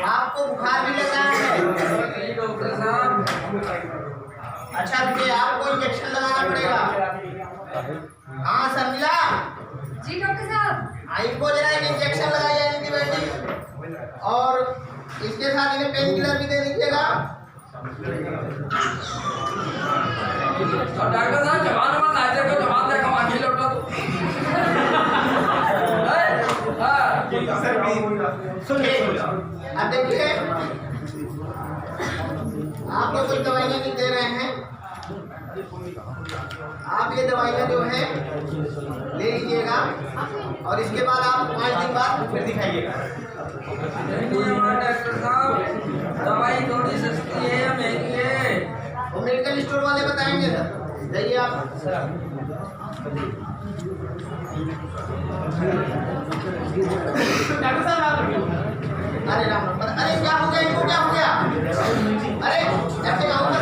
आपको बुखार भी लगा है? डॉक्टर साहब। अच्छा रुकिए, आपको इंजेक्शन लगाना पड़ेगा। हाँ शर्मिला जी डॉक्टर साहब। इनको जरा एक इंजेक्शन लगाइए एंटीबायोटिक, और इसके साथ इन्हें पेन किलर भी दे दीजिएगा। डॉक्टर साहब जवान मत आ जाए, जवान देखो आंखें लौटा दो। सुनिए, अब देखिए आपको कुछ दवाइयाँ भी दे रहे हैं, आप ये दवाइयाँ जो है ले लीजिएगा, और इसके बाद आप 5 दिन बाद फिर दिखाइएगा। डॉक्टर साहब दवाई थोड़ी सस्ती है या महंगी है? वो मेडिकल स्टोर वाले बताएंगे सर, जाइए आप। डॉक्टर साहब अरे राम, अरे क्या हो गया इनको, क्या हो गया? अरे ऐसे क्या होगा?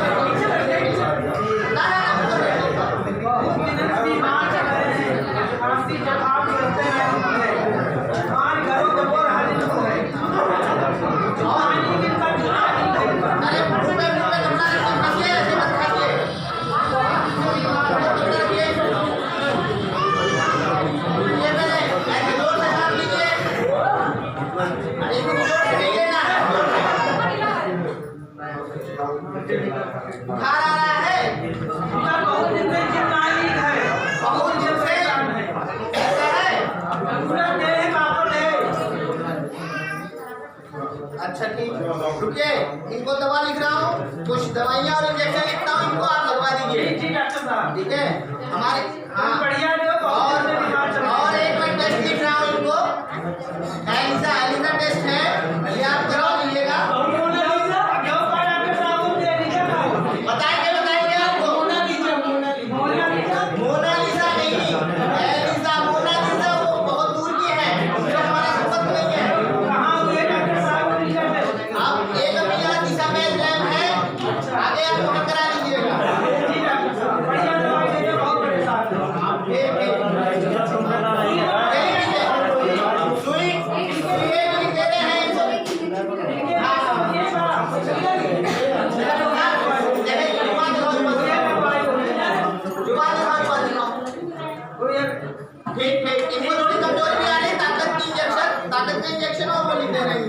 बुखार आ रहा है? बहुत दिन से चिंताई है, बहुत दिन से ऐसा है। अच्छा ठीक, रुकिए, इनको दवा लिख रहा हूँ, कुछ दवाइयाँ और इंजेक्शन लिखता हूँ, इनको आप लगवा दीजिए। जी डॉक्टर साहब। ठीक है हमारे, हाँ बढ़िया। और एक मैं टेस्ट लिख रहा हूँ इनको, एलिसा टेस्ट है, ये आप करवा लीजिएगा। बताएंगे आपको। मोनालिसा नहीं, एलिसा, मोनालिसा वो बहुत दूर की है, जो हमारे संपर्क में नहीं है। आप एक अभी यहाँ दिशा में लैब है, आगे आप वहाँ करा लीजिएगा। सुई दे रहे हैं इनको। ठीक, इनको थोड़ी कमजोरी भी आ रही है, ताकत के इंजेक्शन और वो लिख दे रहे हैं।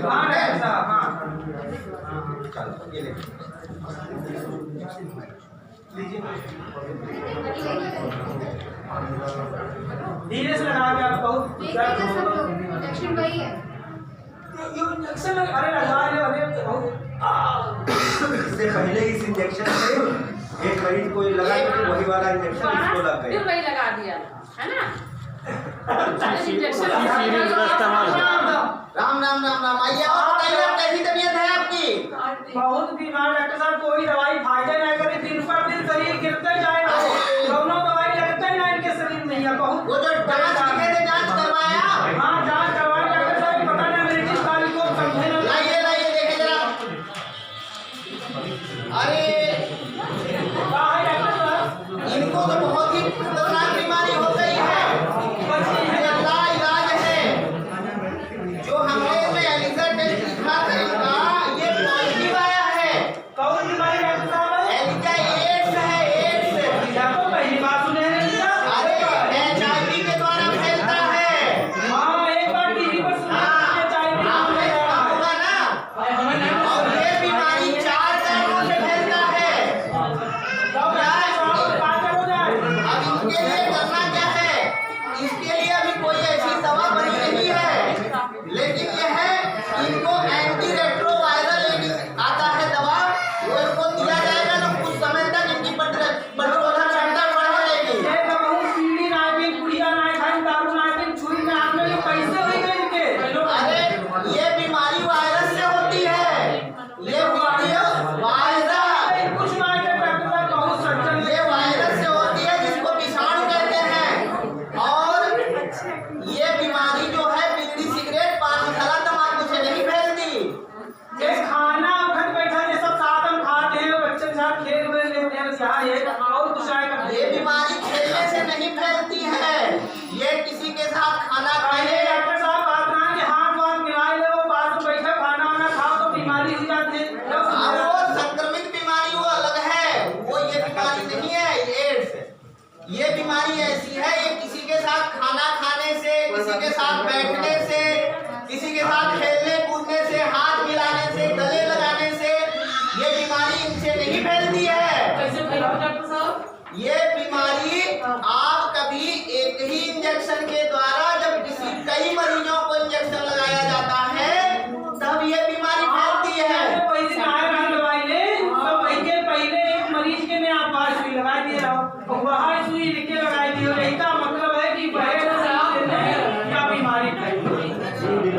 धीरे से लगाओगे आप, बहुत इंजेक्शन वही है। इंजेक्शन अरे लगा ले, अरे इससे पहले इस इंजेक्शन से एक मरीज को लगा कि वही वाला इंजेक्शन इसको लग गया, फिर वही लगा दिया है ना। राम राम राम राम, आइए और बताइए आप कैसी तबीयत है आपकी? बहुत बीमार डॉक्टर साहब, कोई दवाई फायदा नहीं करे, दिन पर दिन शरीर गिरते जाए, दोनों दवाई लगते ही ना इनके शरीर में। बहुत वो जो जांच लिखे थे, जांच करवाया? हाँ जांच करवाई डॉक्टर साहब, पता नहीं मेडिकल वाले को समझे ना। लाइए देखे जरा। अरे इनको तो बहुत ही खतरनाक बीमारी हो गई है, अल्लाह इलाज है। जो हमने एलिसा टेस्ट लिखा था इनका, ये पॉजिटिव आया है। कौन बीमारी डॉक्टर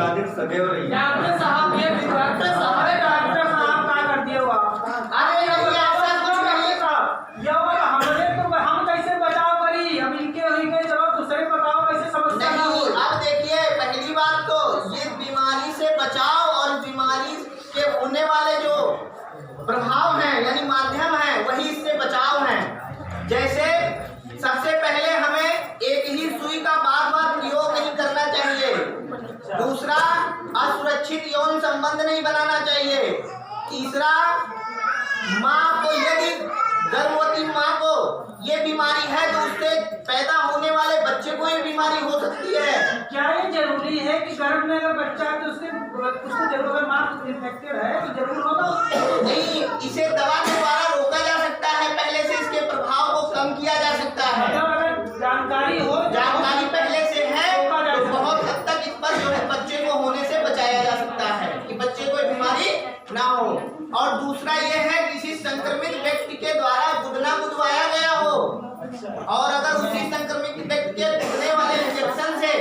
हाजिर सदैव रहिए। डॉक्टर साहब ये डॉक्टर साहब क्या कर दिए हुआ? अरे नहीं, ऐसा कुछ नहीं। ये वाला हमने तो हम कैसे बचाव करी? अब इनके चलो दूसरे बताओ कैसे समस्या ना हो। नहीं, अब देखिए, पहली बात तो ये बीमारी से बचाव और बीमारी के होने वाले जो प्रभाव हैं यानी माध्यम हैं वही इससे बचाव हैं। जैसे सबसे पहले हमें एक ही सुई का बार बार प्रयोग नहीं करना चाहिए। दूसरा, असुरक्षित यौन संबंध नहीं बनाना चाहिए। तीसरा, माँ को यदि गर्भवती माँ को ये बीमारी है तो उससे पैदा होने वाले बच्चे को ये बीमारी हो सकती है। क्या ये जरूरी है कि गर्भ में अगर बच्चा है तो उसको जरूर, अगर माँ इन्फेक्टेड है तो जरूर होगा? नहीं, इसे दवा के द्वारा रोका जा सकता है, पहले से इसके प्रभाव को कम किया जा सकता है। मतलब अगर जानकारी हो, जानकारी पहले से है रोका जा तो सकता है। बहुत हद तक इस पर जो है बच्चे को होने से बचाया जा सकता है कि बच्चे को ये बीमारी ना हो। और दूसरा ये है किसी संक्रमित व्यक्ति के द्वारा गुदना गुदवाया गया हो और अगर उसी संक्रमित व्यक्ति के गुदने वाले इंजेक्शन से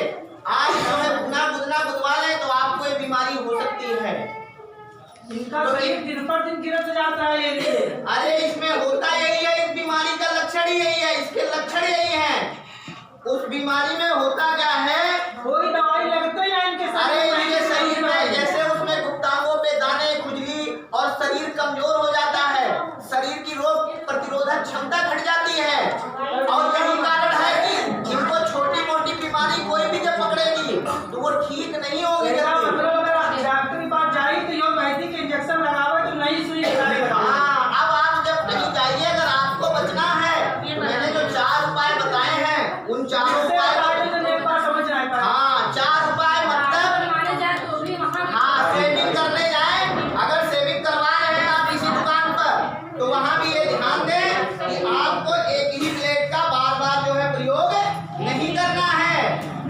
आज जो है गुदना गुदवा ले तो आपको ये बीमारी हो सकती है। इनका शरीर दिन पर दिन गिरत जाता है ये लिए। अरे इसमें होता यही है, इस बीमारी का लक्षण ही यही है, इसके लक्षण यही हैं। उस बीमारी में होता क्या है, कोई दवाई लगता है या इनके अरे इनके शरीर में जैसे उसमें गुप्तांगों पे दाने, खुजली और शरीर कमजोर हो जाता है, शरीर की रोग प्रतिरोधक क्षमता घट जाती है। और यही कारण है कि इनको छोटी मोटी बीमारी कोई भी जब पकड़ेगी तो वो ठीक नहीं होगी इसका जल्दी। मतलब अगर डॉक्टर के पास जाए तो यो वैदिक इंजेक्शन लगावे तो नहीं सुई लगाएगा। हाँ, अब आप जब कहीं जाइए, अगर आपको बचना है तो मैंने जो 4 उपाय बताए हैं उन 4 उपाय एक बार समझ आएगा। हाँ, 4 उपाय मतलब माने जाए तो भी वहाँ हाँ, सेविंग करने जाए, अगर सेविंग करवा रहे हैं आप किसी दुकान पर तो वहाँ भी ये ध्यान दें कि आपको एक ही ब्लेड का बार बार जो है प्रयोग नहीं करना है।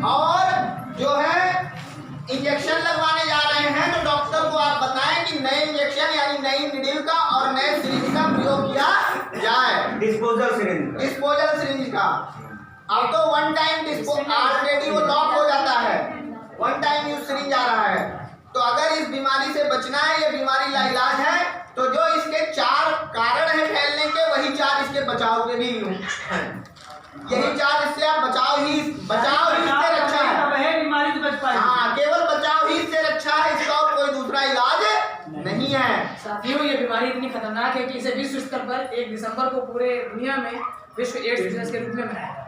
और जो है इंजेक्शन लगवाने जा रहे हैं तो डॉक्टर को आप बताएं कि नए इंजेक्शन यानी नई निडिल का और नए सिरिंज का प्रयोग किया जाए। Disposal syringe. डिस्पोजल सिरिंज का अब तो वन टाइम ऑलरेडी वो लॉक हो जाता है, वन टाइम यूज सिरिंज आ रहा है। तो अगर इस बीमारी से बचना है, ये बीमारी लाइलाज है, तो जो इसके 4 कारण हैं फैलने के वही 4 इसके बचाव के भी हैं। यही 4 इससे आप बचाव ही इससे रक्षा है। तब है बीमारी से बच पाएगी। हाँ, केवल बचाव ही इससे रक्षा है, इसका और कोई दूसरा इलाज नहीं है। साथियों, ये बीमारी इतनी खतरनाक है कि इसे विश्व स्तर पर 1 दिसंबर को पूरे दुनिया में विश्व एड्स दिवस के रूप में मनाया जाता है।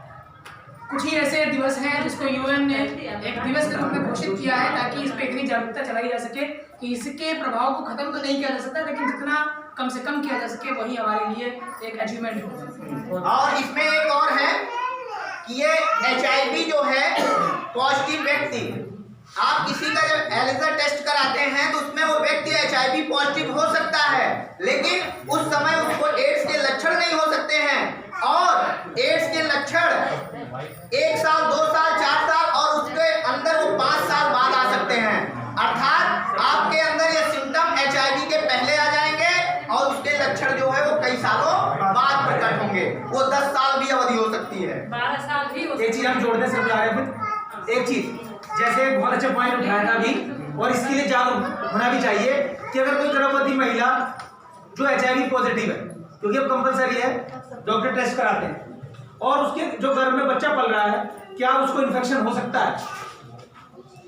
कुछ ही ऐसे दिवस हैं जिसको यूएन ने एक दिवस के रूप में घोषित किया है ताकि इस पर इतनी जागरूकता चलाई जा सके कि इसके प्रभाव को खत्म तो नहीं किया जा सकता, लेकिन जितना कम से कम किया जा सके वही हमारे लिए एक अचीवमेंट हो। और इसमें एक और है कि ये HIV जो है पॉजिटिव व्यक्ति, आप किसी का जब एलिजा टेस्ट कराते हैं तो उसमें वो व्यक्ति HIV पॉजिटिव हो सकता है, लेकिन उस समय उसको एड्स के लक्षण नहीं हो सकते हैं। और एड्स के लक्षण 1 साल, 2 साल, 4 साल और उसके अंदर वो 5 साल बाद आ सकते हैं। अर्थात आपके अंदर ये सिम्टम HIV के पहले आ जाएंगे और उसके लक्षण जो है वो कई सालों बाद प्रकट होंगे। वो 10 साल भी अवधि हो सकती है। 12 साल भी हो एक चीज हम जोड़ने से जा रहे थे, एक चीज जैसे बहुत अच्छा पॉइंट उठाया था अभी, और इसके लिए जागरूक होना भी चाहिए कि अगर कोई गर्भवती महिला जो HIV पॉजिटिव है, क्योंकि अब कंपलसरी है, डॉक्टर टेस्ट कराते हैं, और उसके जो गर्भ में बच्चा पल रहा है क्या उसको इन्फेक्शन हो सकता है,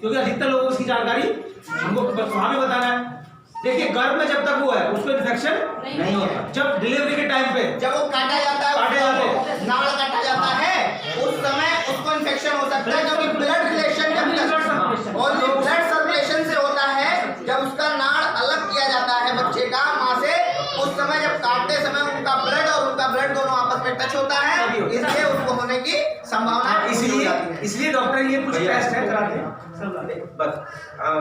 क्योंकि अधिकतर लोगों को इसकी जानकारी हमको हमें बताना है। देखिए, गर्भ में जब तक वो है उसको इन्फेक्शन नहीं है। जब डिलीवरी के टाइम पे जब वो काटा जाता है, नाड़ काटा जाता है, उस समय उसको इन्फेक्शन हो सकता है, क्योंकि ब्लड रिलेशन जब तक और जो ब्लड सर्कुलेशन से होता है, जब उसका नाड़ अलग किया जाता है बच्चे का माँ से, उस समय जब काटते समय उनका ब्लड दोनों आपस में टच होता है, इसलिए उसको होने की संभावना इसलिए डॉक्टर ये कुछ टेस्ट है कराते हैं। बस